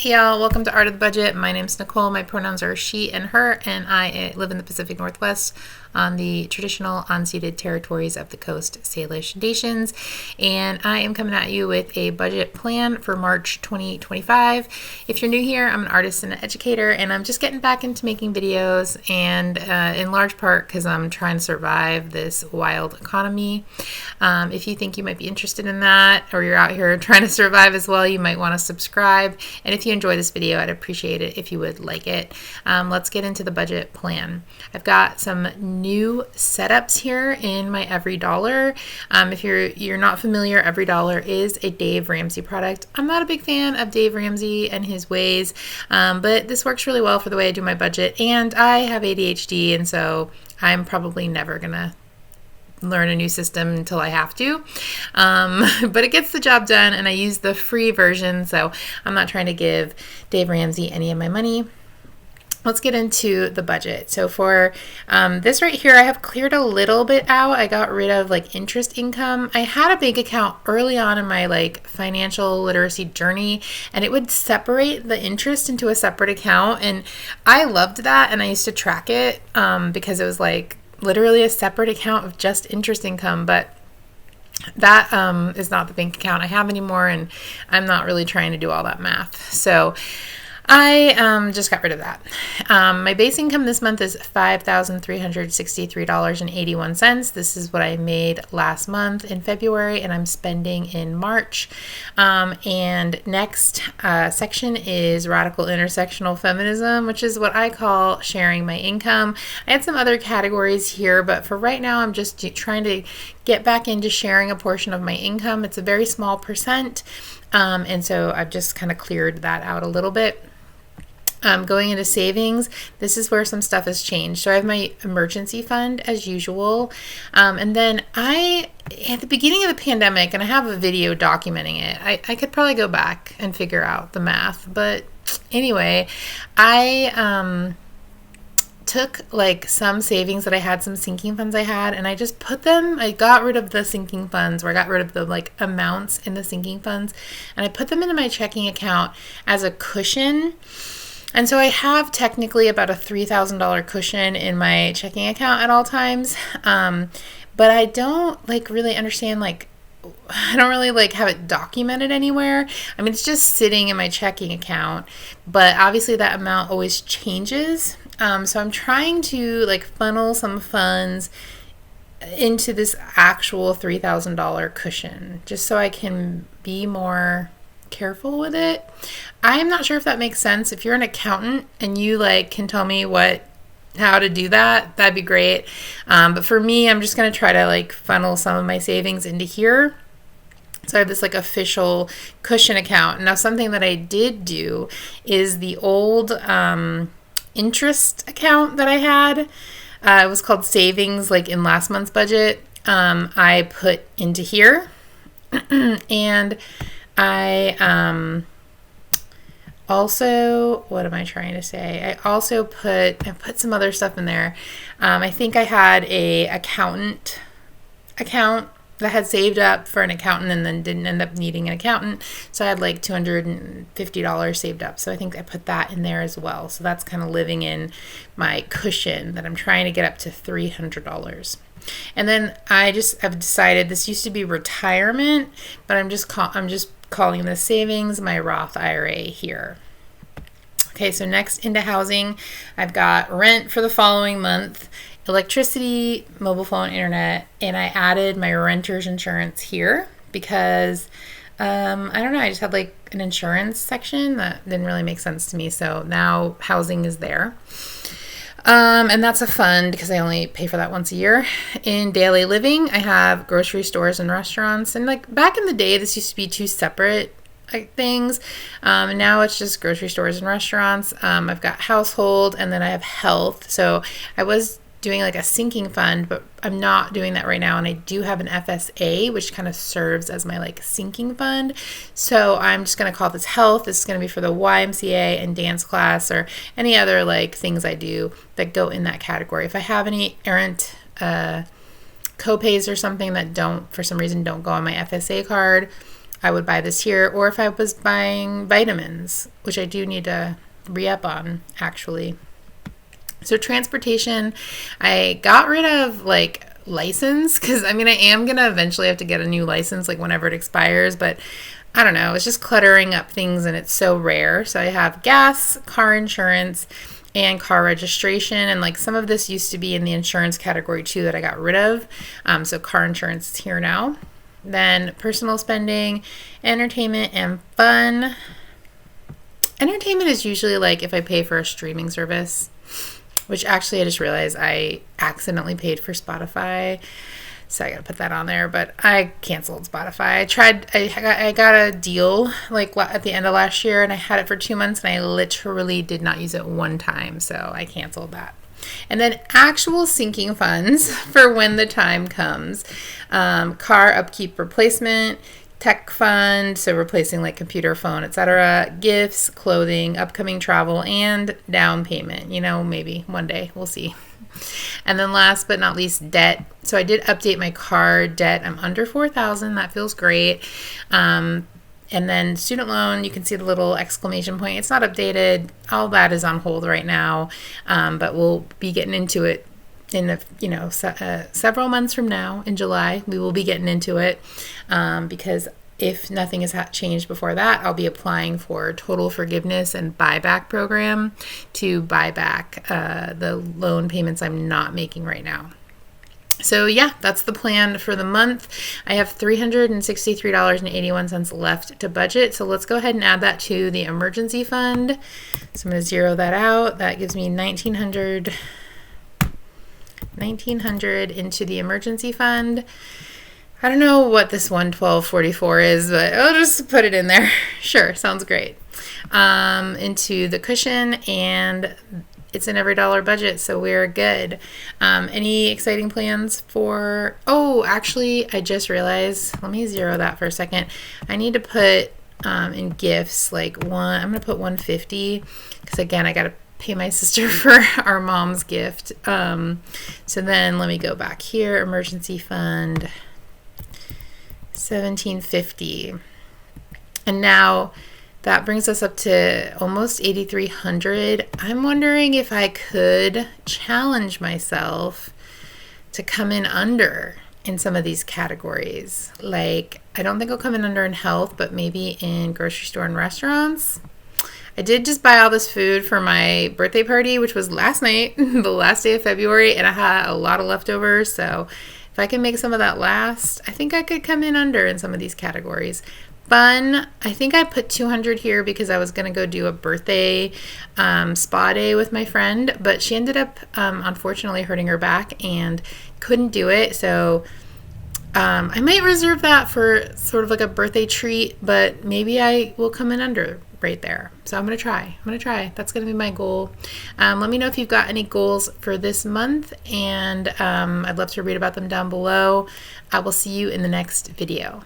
Hey y'all, welcome to Art of the Budget. My name's Nicole. My pronouns are she and her, and I live in the Pacific Northwest on the traditional unceded territories of the Coast Salish Nations. And I am coming at you with a budget plan for March 2025. If you're new here, I'm an artist and an educator, and I'm just getting back into making videos, and in large part because I'm trying to survive this wild economy. If you think you might be interested in that, or you're out here trying to survive as well, you might want to subscribe. And if you enjoy this video, I'd appreciate it if you would like it. Let's get into the budget plan. I've got some new setups here in my Every Dollar. If you're not familiar, Every Dollar is a Dave Ramsey product. I'm not a big fan of Dave Ramsey and his ways, but this works really well for the way I do my budget. And I have ADHD, and so I'm probably never gonna learn a new system until I have to, but it gets the job done, and I use the free version, so I'm not trying to give Dave Ramsey any of my money. Let's get into the budget. So for this right here, I have cleared a little bit out. I got rid of interest income. I had a bank account early on in my financial literacy journey, and it would separate the interest into a separate account, and I loved that, and I used to track it because it was literally a separate account of just interest income, but that is not the bank account I have anymore, and I'm not really trying to do all that math. So I just got rid of that. My base income this month is $5,363.81. This is what I made last month in February, and I'm spending in March. And next section is radical intersectional feminism, which is what I call sharing my income. I had some other categories here, but for right now, I'm just trying to get back into sharing a portion of my income. It's a very small percent, and so I've just kind of cleared that out a little bit. Going into savings, this is where some stuff has changed. So I have my emergency fund as usual. And then at the beginning of the pandemic, and I have a video documenting it, I could probably go back and figure out the math. But anyway, I took some savings that I had, some sinking funds I had, and I just put them, I got rid of the sinking funds, or I got rid of the amounts in the sinking funds, and I put them into my checking account as a cushion. And so I have technically about a $3,000 cushion in my checking account at all times. But I don't really understand, I don't really have it documented anywhere. I mean, it's just sitting in my checking account, but obviously that amount always changes. So I'm trying to funnel some funds into this actual $3,000 cushion just so I can be more careful with it. I'm not sure if that makes sense. If you're an accountant and you can tell me how to do that, that'd be great. But for me, I'm just going to try to funnel some of my savings into here. So I have this official cushion account. Now, something that I did do is the old interest account that I had. It was called savings, in last month's budget. I put into here, and I also, what am I trying to say? I also put some other stuff in there. I think I had a accountant account that had saved up for an accountant and then didn't end up needing an accountant. So I had $250 saved up. So I think I put that in there as well. So that's kind of living in my cushion that I'm trying to get up to $300. And then I've decided, this used to be retirement, but I'm just calling this savings, my Roth IRA here. Okay, so next into housing, I've got rent for the following month, electricity, mobile phone, internet, and I added my renter's insurance here because I don't know, I just had an insurance section that didn't really make sense to me. So now housing is there. And that's a fund because I only pay for that once a year. In daily living, I have grocery stores and restaurants. And back in the day, this used to be two separate things. And now it's just grocery stores and restaurants. I've got household, and then I have health. So I was doing a sinking fund, but I'm not doing that right now. And I do have an FSA, which kind of serves as my sinking fund. So I'm just going to call this health. This is going to be for the YMCA and dance class, or any other things I do that go in that category. If I have any errant copays or something that for some reason don't go on my FSA card, I would buy this here, or if I was buying vitamins, which I do need to re-up on actually. So transportation, I got rid of like license, because I mean I am gonna eventually have to get a new license like whenever it expires, but I don't know, it's just cluttering up things and it's so rare. So I have gas, car insurance, and car registration, and like some of this used to be in the insurance category too that I got rid of. So car insurance is here now. Then personal spending, entertainment, and fun. Entertainment is usually like if I pay for a streaming service, which actually I just realized I accidentally paid for Spotify. So I gotta put that on there, but I canceled Spotify. I got a deal like at the end of last year, and I had it for 2 months, and I literally did not use it one time, so I canceled that. And then actual sinking funds for when the time comes. Car upkeep replacement, tech fund, so replacing like computer, phone, etc., gifts, clothing, upcoming travel, and down payment. You know, maybe one day, we'll see. And then last but not least, debt. So I did update my car debt. I'm under 4,000. That feels great. And then student loan, you can see the little exclamation point. It's not updated. All that is on hold right now, but we'll be getting into it in several months from now. In July, we will be getting into it because if nothing has changed before that, I'll be applying for total forgiveness and buyback program to buy back the loan payments I'm not making right now. So yeah, that's the plan for the month. I have $363.81 left to budget. So let's go ahead and add that to the emergency fund. So I'm going to zero that out. That gives me $1,900 into the emergency fund. I don't know what this 112.44 is, but I'll just put it in there. Sure, sounds great. Into the cushion, and it's an every dollar budget, so we're good. Any exciting plans for... Oh, actually, I just realized, let me zero that for a second. I need to put in gifts, like I'm going to put $150, because again, I got to pay my sister for our mom's gift. So then let me go back here, emergency fund, $1,750. And now that brings us up to almost $8,300. I'm wondering if I could challenge myself to come in under in some of these categories. Like, I don't think I'll come in under in health, but maybe in grocery store and restaurants. I did just buy all this food for my birthday party, which was last night, the last day of February, and I had a lot of leftovers, so if I can make some of that last, I think I could come in under in some of these categories. Fun, I think I put 200 here because I was going to go do a birthday spa day with my friend, but she ended up unfortunately hurting her back and couldn't do it, so I might reserve that for sort of like a birthday treat, but maybe I will come in under right there. So I'm going to try. That's going to be my goal. Let me know if you've got any goals for this month, and I'd love to read about them down below. I will see you in the next video.